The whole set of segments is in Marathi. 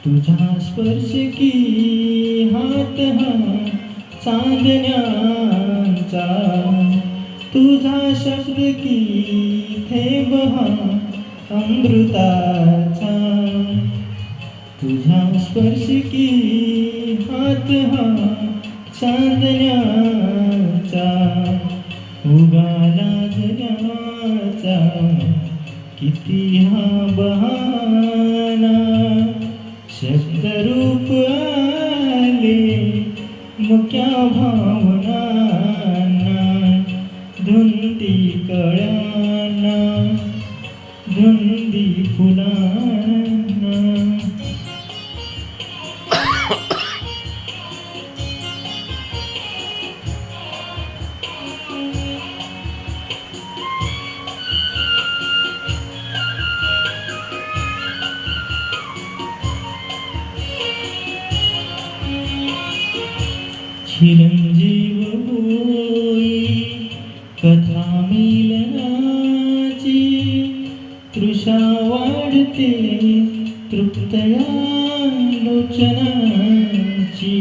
तुझा स्पर्श की हात हा चांदण्याचा, तुझा शब्द की थेंब हा अमृताचा, तुझा स्पर्श की हात हा चांदण्याचा, उगाला जगाचा किती हा बहाना, शब्दरूप आले मुक्या भावनांना, धुंदी कळ्यांना, धुंदी फुलांना. चिरंजीव होई कथा मिलनाची, तृषा वाढते तृप्तया लोचनाची.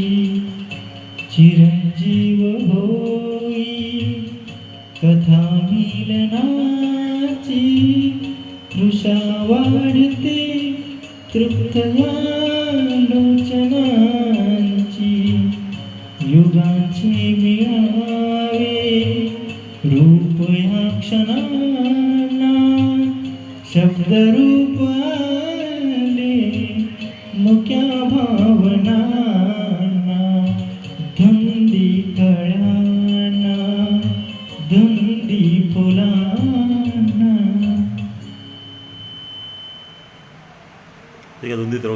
चिरंजीव होई कथा मिलनाची, तृषा वाढते तृप्तया लोचनाची. युगांचे मिळावे रूप ह्या क्षणांना, शब्दरूप आले मुक्या भावनांना, धुंदी कळ्यांना, धुंदी फुलांना. ठीक आहे, धुंदी तर